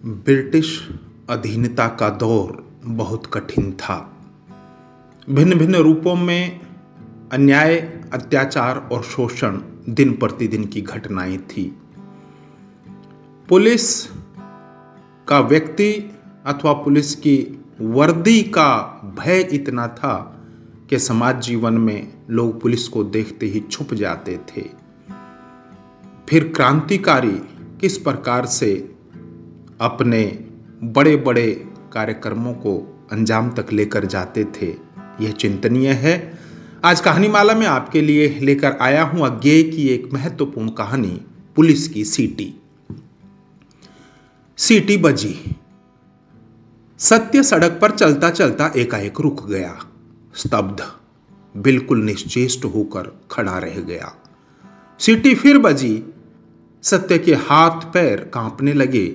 British अधीनता का दौर बहुत कठिन था। भिन्न भिन्न रूपों में अन्याय, अत्याचार और शोषण दिन प्रतिदिन की घटनाएं थी। पुलिस का व्यक्ति अथवा पुलिस की वर्दी का भय इतना था कि समाज जीवन में लोग पुलिस को देखते ही छुप जाते थे। फिर क्रांतिकारी किस प्रकार से अपने बड़े बड़े कार्यक्रमों को अंजाम तक लेकर जाते थे, यह चिंतनीय है। आज कहानी माला में आपके लिए लेकर आया हूं अज्ञेय की एक महत्वपूर्ण कहानी, पुलिस की सीटी। सीटी बजी। सत्य सड़क पर चलता चलता एकाएक रुक गया, स्तब्ध, बिल्कुल निश्चेष्ट होकर खड़ा रह गया। सीटी फिर बजी। सत्य के हाथ पैर कांपने लगे,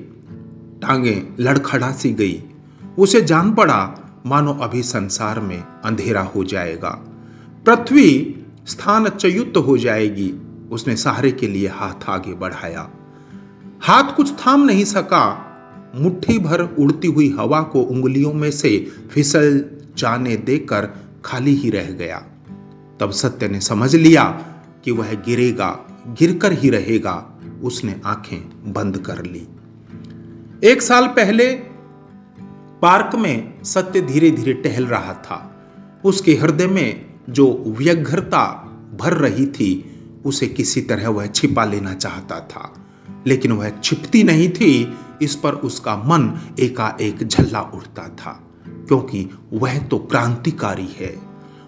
टांगें लड़खड़ा सी गई। उसे जान पड़ा मानो अभी संसार में अंधेरा हो जाएगा, पृथ्वी स्थान च्युत हो जाएगी। उसने सहारे के लिए हाथ आगे बढ़ाया। हाथ कुछ थाम नहीं सका, मुट्ठी भर उड़ती हुई हवा को उंगलियों में से फिसल जाने देकर खाली ही रह गया। तब सत्य ने समझ लिया कि वह गिरेगा, गिरकर ही रहेगा। उसने आंखें बंद कर ली। 1 साल पहले पार्क में सत्य धीरे धीरे टहल रहा था। उसके हृदय में जो व्यग्रता भर रही थी, उसे किसी तरह वह छिपा लेना चाहता था, लेकिन वह छिपती नहीं थी। इस पर उसका मन एकाएक झल्ला उठता था, क्योंकि वह तो क्रांतिकारी है।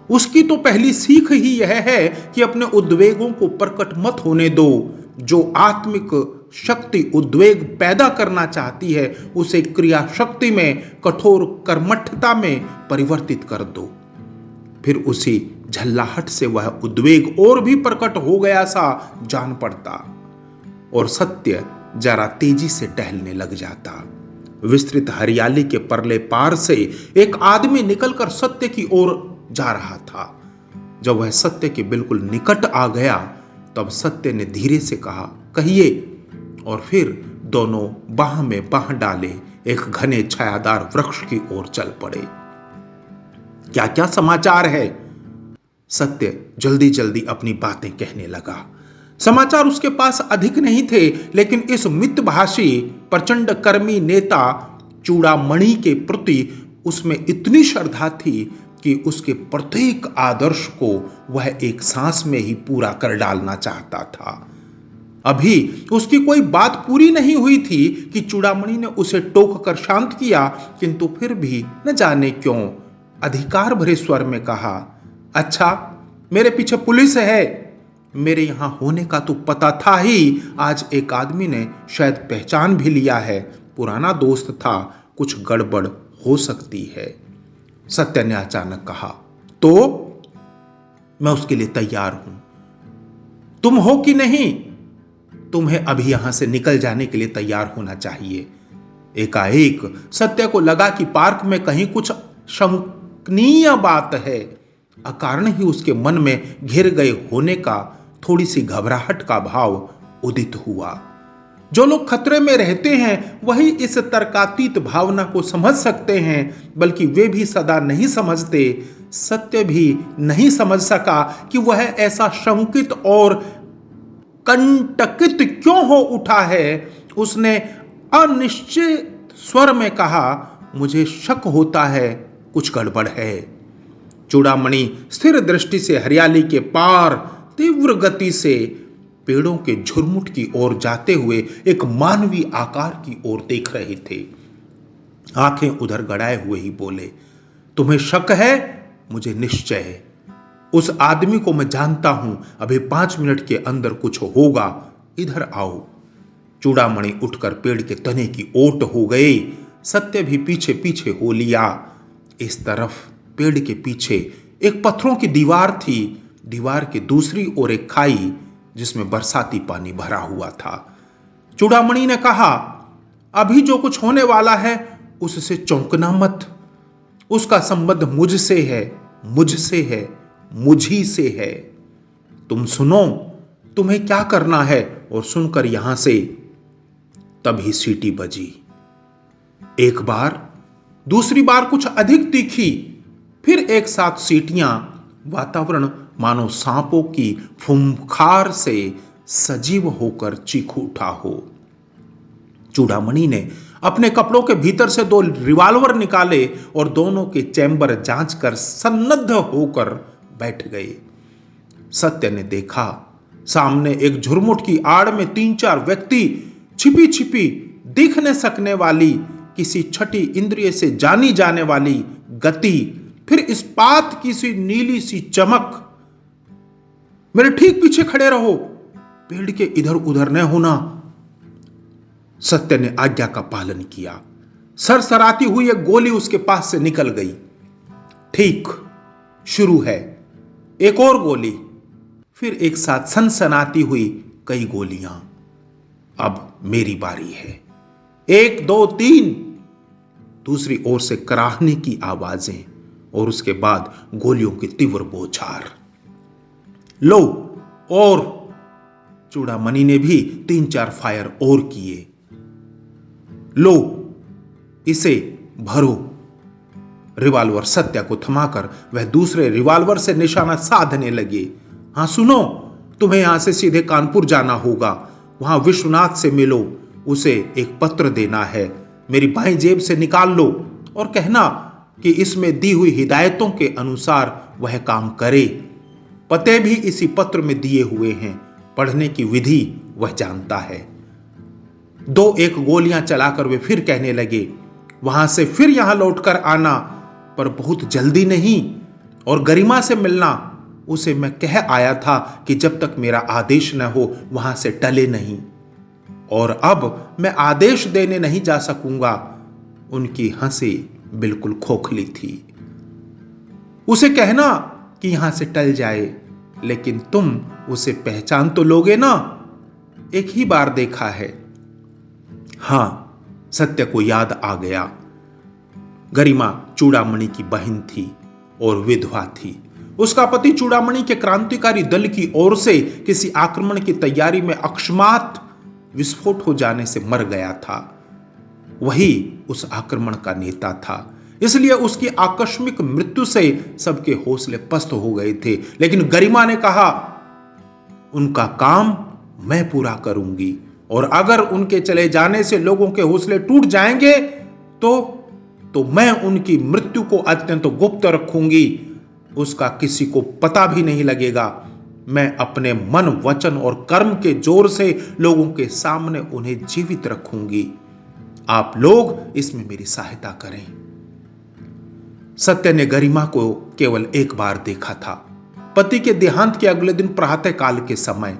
उसकी तो पहली सीख ही यह है कि अपने उद्वेगों को प्रकट मत होने दो। जो आत्मिक शक्ति उद्वेग पैदा करना चाहती है, उसे क्रिया शक्ति में, कठोर कर्मठता में परिवर्तित कर दो। फिर उसी झल्लाहट से वह उद्वेग और भी प्रकट हो गया सा जान पड़ता, और सत्य जरा तेजी से टहलने लग जाता। विस्तृत हरियाली के परले पार से एक आदमी निकलकर सत्य की ओर जा रहा था। जब वह सत्य के बिल्कुल निकट आ गया, तब सत्य ने धीरे से कहा, कहिए। और फिर दोनों बाह में बाह डाले एक घने छायादार वृक्ष की ओर चल पड़े। क्या क्या समाचार है? सत्य जल्दी जल्दी अपनी बातें कहने लगा। समाचार उसके पास अधिक नहीं थे, लेकिन इस मितभाषी प्रचंड कर्मी नेता चूड़ामणि के प्रति उसमें इतनी श्रद्धा थी कि उसके प्रत्येक आदर्श को वह एक सांस में ही पूरा कर डालना चाहता था। अभी उसकी कोई बात पूरी नहीं हुई थी कि चूड़ामणि ने उसे टोक कर शांत किया, किंतु फिर भी न जाने क्यों अधिकार भरे स्वर में कहा, अच्छा, मेरे पीछे पुलिस है। मेरे यहां होने का तो पता था ही। आज एक आदमी ने शायद पहचान भी लिया है। पुराना दोस्त था, कुछ गड़बड़ हो सकती है। सत्य ने अचानक कहा, तो मैं उसके लिए तैयार हूं। तुम हो कि नहीं? तुम्हें अभी यहां से निकल जाने के लिए तैयार होना चाहिए। एकाएक सत्य को लगा कि पार्क में कहीं कुछ शंकनीय बात है। अकारण ही उसके मन में घिर गए होने का थोड़ी सी घबराहट का भाव उदित हुआ। जो लोग खतरे में रहते हैं वही इस तर्कातीत भावना को समझ सकते हैं, बल्कि वे भी सदा नहीं समझते। सत्य भी नहीं समझ सका कि वह ऐसा शंकित और कंटकित क्यों हो उठा है। उसने अनिश्चित स्वर में कहा, मुझे शक होता है कुछ गड़बड़ है। चूड़ामणि स्थिर दृष्टि से हरियाली के पार तीव्र गति से पेड़ों के झुरमुट की ओर जाते हुए एक मानवीय आकार की ओर देख रहे थे। आंखें उधर गड़ाए हुए ही बोले, तुम्हें शक है? मुझे निश्चय है। उस आदमी को मैं जानता हूं। अभी 5 मिनट के अंदर कुछ होगा। इधर आओ। चूड़ामणि उठकर पेड़ के तने की ओट हो गए। सत्य भी पीछे पीछे हो लिया। इस तरफ पेड़ के पीछे एक पत्थरों की दीवार थी। दीवार के दूसरी ओर एक खाई जिसमें बरसाती पानी भरा हुआ था। चूड़ामणि ने कहा, अभी जो कुछ होने वाला है उससे चौंकना मत। उसका संबंध मुझसे है, मुझसे है, मुझी से है। तुम सुनो, तुम्हें क्या करना है, और सुनकर यहां से। तभी सीटी बजी। एक बार, दूसरी बार कुछ अधिक तीखी, फिर एक साथ सीटियां। वातावरण मानो सांपों की फुंकार से सजीव होकर चीख उठा हो। चूड़ामणि ने अपने कपड़ों के भीतर से 2 रिवॉल्वर निकाले और दोनों के चैम्बर जांच कर सन्नद्ध होकर बैठ गए। सत्य ने देखा, सामने एक झुरमुट की आड़ में 3-4 व्यक्ति छिपी छिपी दिख न सकने वाली किसी छठी इंद्रिय से जानी जाने वाली गति, फिर इस्पात की सी नीली सी चमक। मेरे ठीक पीछे खड़े रहो, पेड़ के इधर उधर न होना। सत्य ने आज्ञा का पालन किया। सरसराती हुई एक गोली उसके पास से निकल गई। ठीक, शुरू है। एक और गोली, फिर एक साथ सनसनाती हुई कई गोलियां। अब मेरी बारी है। 1 2 3। दूसरी ओर से कराहने की आवाजें और उसके बाद गोलियों की तीव्र बौछार। लो, और चूड़ामणि ने भी 3-4 फायर और किए। लो, इसे भरो। रिवॉल्वर सत्या को थमाकर वह दूसरे रिवॉल्वर से निशाना साधने लगे। हाँ सुनो, तुम्हें यहां से सीधे कानपुर जाना होगा। वहां विश्वनाथ से मिलो, उसे एक पत्र देना है। मेरी बाईं जेब से निकाल लो और कहना कि इसमें दी हुई हिदायतों के अनुसार वह काम करे। पते भी इसी पत्र में दिए हुए हैं। पढ़ने की विधि वह जानता है। 2-1 गोलियां चलाकर वे फिर कहने लगे, वहां से फिर यहां लौटकर आना, पर बहुत जल्दी नहीं, और गरिमा से मिलना। उसे मैं कह आया था कि जब तक मेरा आदेश न हो वहां से टले नहीं, और अब मैं आदेश देने नहीं जा सकूंगा। उनकी हंसी बिल्कुल खोखली थी। उसे कहना कि यहां से टल जाए, लेकिन तुम उसे पहचान तो लोगे ना? एक ही बार देखा है। हां, सत्य को याद आ गया। गरिमा चूड़ामणि की बहन थी और विधवा थी। उसका पति चूड़ामणि के क्रांतिकारी दल की ओर से किसी आक्रमण की तैयारी में अकस्मात विस्फोट हो जाने से मर गया था। वही उस आक्रमण का नेता था, इसलिए उसकी आकस्मिक मृत्यु से सबके हौसले पस्त हो गए थे। लेकिन गरिमा ने कहा, उनका काम मैं पूरा करूंगी, और अगर उनके चले जाने से लोगों के हौसले टूट जाएंगे तो मैं उनकी मृत्यु को अत्यंत गुप्त रखूंगी। उसका किसी को पता भी नहीं लगेगा। मैं अपने मन, वचन और कर्म के जोर से लोगों के सामने उन्हें जीवित रखूंगी। आप लोग इसमें मेरी सहायता करें। सत्य ने गरिमा को केवल एक बार देखा था, पति के देहांत के अगले दिन प्रातः काल के समय।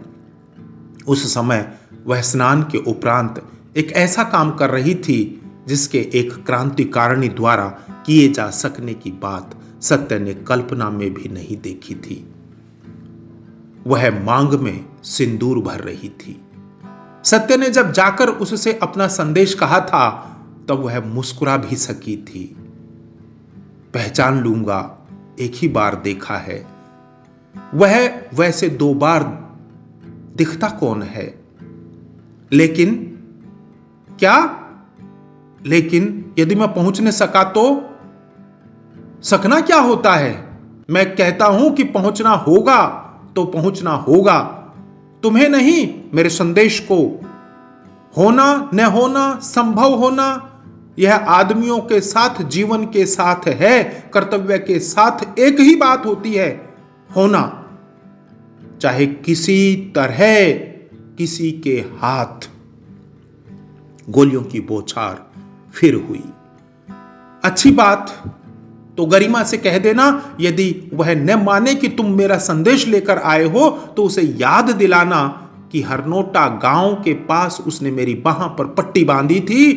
उस समय वह स्नान के उपरांत एक ऐसा काम कर रही थी जिसके एक क्रांतिकारिणी द्वारा किए जा सकने की बात सत्य ने कल्पना में भी नहीं देखी थी। वह मांग में सिंदूर भर रही थी। सत्य ने जब जाकर उससे अपना संदेश कहा था, तब वह मुस्कुरा भी सकी थी। पहचान लूंगा, एक ही बार देखा है। वह वैसे 2 बार दिखता कौन है? लेकिन क्या? लेकिन यदि मैं पहुंच न सका तो? सकना क्या होता है? मैं कहता हूं कि पहुंचना होगा तो पहुंचना होगा। तुम्हें नहीं, मेरे संदेश को। होना न होना, संभव होना, यह आदमियों के साथ, जीवन के साथ है। कर्तव्य के साथ एक ही बात होती है, होना। चाहे किसी तरह, किसी के हाथ। गोलियों की बौछार फिर हुई। अच्छी बात, तो गरिमा से कह देना, यदि वह न माने कि तुम मेरा संदेश लेकर आए हो, तो उसे याद दिलाना कि हरनोटा गांव के पास उसने मेरी बाह पर पट्टी बांधी थी,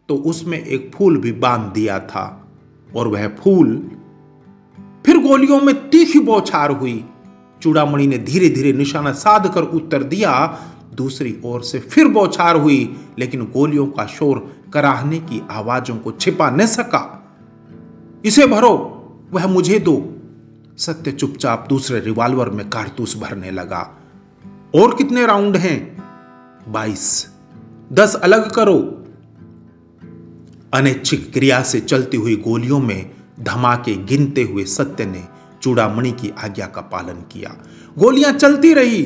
तो उसमें एक फूल भी बांध दिया था, और वह फूल। फिर गोलियों में तीखी बौछार हुई। चूड़ामणि ने धीरे धीरे निशाना साध कर उत्तर दिया। दूसरी ओर से फिर बौछार हुई, लेकिन गोलियों का शोर कराहने की आवाजों को छिपा न सका। इसे भरो, वह मुझे दो। सत्य चुपचाप दूसरे रिवॉल्वर में कारतूस भरने लगा। और कितने राउंड हैं? 22। 10 अलग करो। अनैच्छिक क्रिया से चलती हुई गोलियों में धमाके गिनते हुए सत्य ने चूड़ामणि की आज्ञा का पालन किया। गोलियां चलती रही।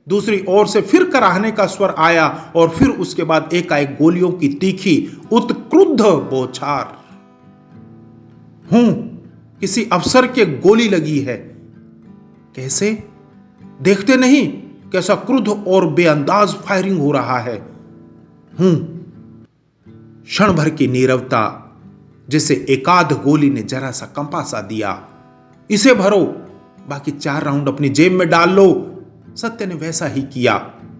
दूसरी ओर से फिर कराहने का स्वर आया और फिर उसके बाद एकाएक गोलियों की तीखी उत्क्रुद्ध बौछार। किसी अफसर के गोली लगी है। कैसे? देखते नहीं कैसा क्रुद्ध और बेअंदाज फायरिंग हो रहा है। क्षण भर की नीरवता, जिसे एकाध गोली ने जरा सा कंपा सा दिया। इसे भरो, बाकी 4 राउंड अपनी जेब में डाल लो। सत्य ने वैसा ही किया।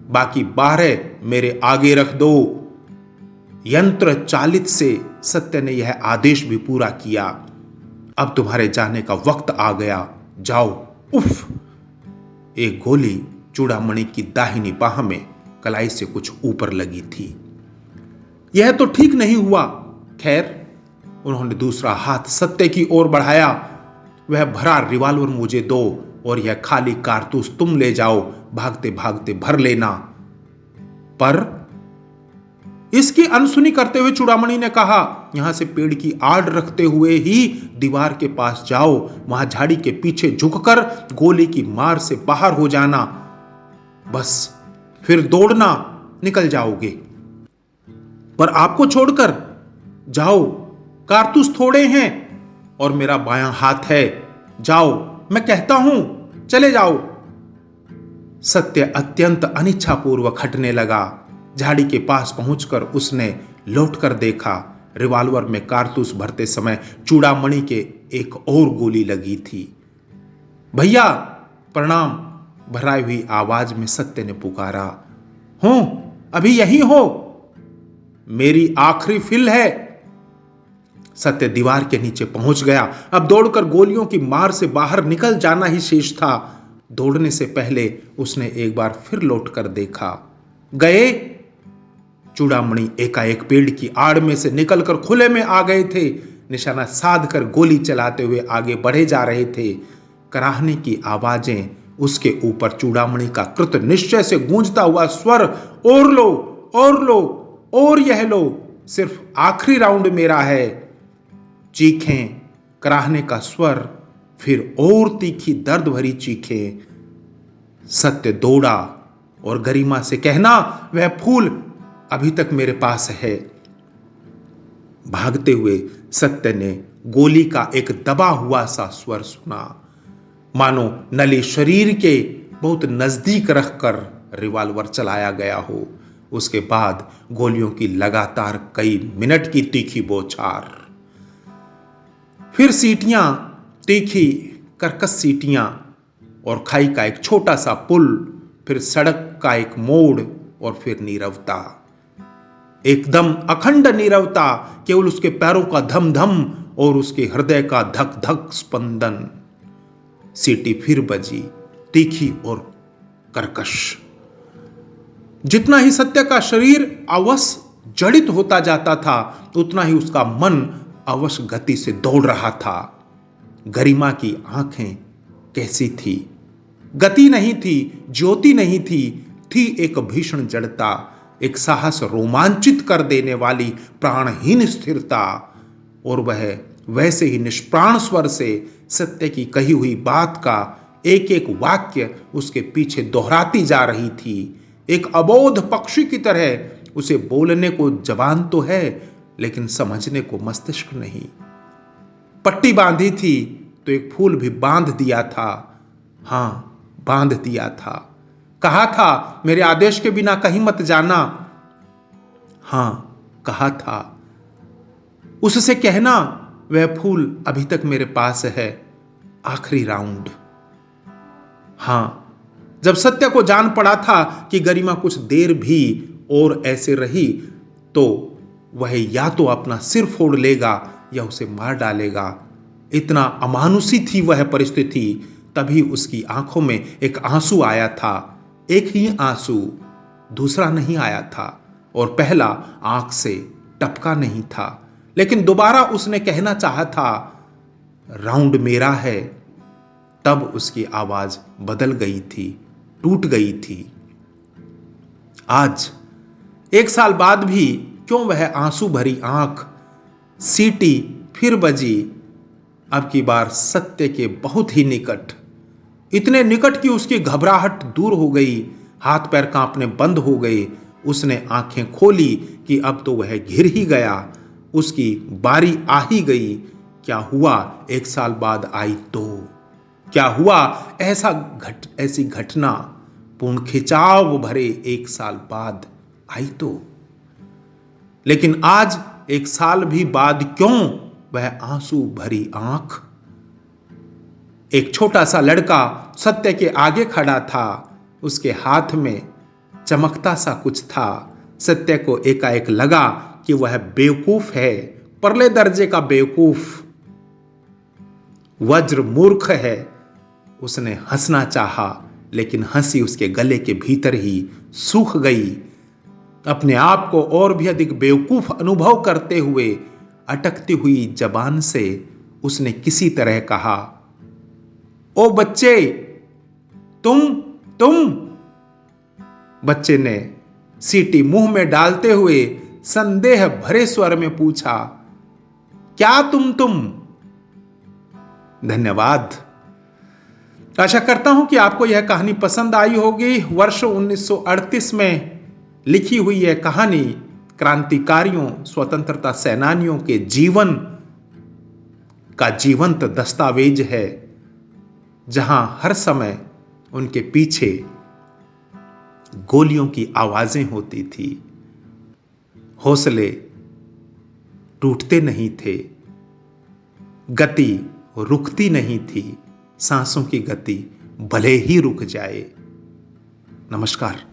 बाकी 12 मेरे आगे रख दो। यंत्र चालित से सत्य ने यह आदेश भी पूरा किया। अब तुम्हारे जाने का वक्त आ गया, जाओ। उफ! एक गोली चूड़ामणि की दाहिनी बाह में कलाई से कुछ ऊपर लगी थी। यह तो ठीक नहीं हुआ। खैर, उन्होंने दूसरा हाथ सत्य की ओर बढ़ाया। वह भरा रिवॉल्वर मुझे दो और यह खाली कारतूस तुम ले जाओ, भागते भागते भर लेना। पर इसकी अनसुनी करते हुए चूड़ामणि ने कहा, यहां से पेड़ की आड़ रखते हुए ही दीवार के पास जाओ, वहां झाड़ी के पीछे झुककर गोली की मार से बाहर हो जाना। बस फिर दौड़ना, निकल जाओगे। पर आपको छोड़कर? जाओ, कारतूस थोड़े हैं और मेरा बायां हाथ है। जाओ, मैं कहता हूं, चले जाओ। सत्य अत्यंत अनिच्छापूर्वक हटने लगा। झाड़ी के पास पहुंचकर उसने लौटकर देखा। रिवॉल्वर में कारतूस भरते समय चूड़ामणि के एक और गोली लगी थी। भैया प्रणाम, भराई हुई आवाज में सत्य ने पुकारा। हूं, अभी यही हो? मेरी आखिरी फिल है। सत्य दीवार के नीचे पहुंच गया। अब दौड़कर गोलियों की मार से बाहर निकल जाना ही शेष था। दौड़ने से पहले उसने एक बार फिर लौटकर देखा। गए? चूड़ामणि एकाएक पेड़ की आड़ में से निकलकर खुले में आ गए थे। निशाना साध कर गोली चलाते हुए आगे बढ़े जा रहे थे। कराहने की आवाजें, उसके ऊपर चूड़ामणि का कृत निश्चय से गूंजता हुआ स्वर, और लो, और लो, और यह लो, सिर्फ आखिरी राउंड मेरा है। चीखें, कराहने का स्वर, फिर और तीखी दर्द भरी चीखें। सत्य दौड़ा और गरिमा से कहना, वह फूल अभी तक मेरे पास है। भागते हुए सत्य ने गोली का एक दबा हुआ सा स्वर सुना, मानो नली शरीर के बहुत नजदीक रखकर रिवॉल्वर चलाया गया हो। उसके बाद गोलियों की लगातार कई मिनट की तीखी बौछार, फिर सीटियां, तीखी कर्कश सीटियां, और खाई का एक छोटा सा पुल, फिर सड़क का एक मोड़, और फिर नीरवता, एकदम अखंड नीरवता, केवल उसके पैरों का धम धम और उसके हृदय का धक धक स्पंदन। सीटी फिर बजी, तीखी और कर्कश। जितना ही सत्य का शरीर अवश्य जड़ित होता जाता था, उतना ही उसका मन अवश्य गति से दौड़ रहा था। गरिमा की आंखें कैसी थी? गति नहीं थी, ज्योति नहीं थी, थी एक भीषण जड़ता, एक साहस रोमांचित कर देने वाली प्राणहीन स्थिरता। और वह वैसे ही निष्प्राण स्वर से सत्य की कही हुई बात का एक एक वाक्य उसके पीछे दोहराती जा रही थी। एक अबोध पक्षी की तरह उसे बोलने को जबान तो है, लेकिन समझने को मस्तिष्क नहीं। पट्टी बांधी थी तो एक फूल भी बांध दिया था। हां, बांध दिया था। कहा था, मेरे आदेश के बिना कहीं मत जाना। हां, कहा था। उससे कहना, वह फूल अभी तक मेरे पास है। आखिरी राउंड। हां, जब सत्य को जान पड़ा था कि गरिमा कुछ देर भी और ऐसे रही तो वह या तो अपना सिर फोड़ लेगा या उसे मार डालेगा। इतना अमानुषी थी वह परिस्थिति। तभी उसकी आंखों में एक आंसू आया था। एक ही आंसू, दूसरा नहीं आया था, और पहला आंख से टपका नहीं था। लेकिन दोबारा उसने कहना चाहा था, राउंड मेरा है। तब उसकी आवाज बदल गई थी, टूट गई थी। आज 1 साल बाद भी क्यों वह आंसू भरी आंख सीटी फिर बजी, अब की बार सत्य के बहुत ही निकट, इतने निकट कि उसकी घबराहट दूर हो गई, हाथ पैर कांपने बंद हो गए। उसने आंखें खोली कि अब तो वह घिर ही गया, उसकी बारी आ ही गई। क्या हुआ 1 साल बाद आई तो? क्या हुआ ऐसी घटना पूर्ण खिंचाव भरे 1 साल बाद आई तो? लेकिन आज 1 साल भी बाद क्यों वह आंसू भरी आंख? एक छोटा सा लड़का सत्य के आगे खड़ा था, उसके हाथ में चमकता सा कुछ था। सत्य को एकाएक लगा कि वह बेवकूफ है, परले दर्जे का बेवकूफ, वज्र मूर्ख है। उसने हंसना चाहा, लेकिन हंसी उसके गले के भीतर ही सूख गई। अपने आप को और भी अधिक बेवकूफ अनुभव करते हुए अटकती हुई जबान से उसने किसी तरह कहा, ओ बच्चे, तुम। बच्चे ने सीटी मुंह में डालते हुए संदेह भरे स्वर में पूछा, क्या तुम? धन्यवाद। आशा करता हूं कि आपको यह कहानी पसंद आई होगी। वर्ष 1938 में लिखी हुई यह कहानी क्रांतिकारियों, स्वतंत्रता सेनानियों के जीवन का जीवंत दस्तावेज है, जहां हर समय उनके पीछे गोलियों की आवाजें होती थी, हौसले टूटते नहीं थे, गति रुकती नहीं थी, सांसों की गति भले ही रुक जाए। नमस्कार।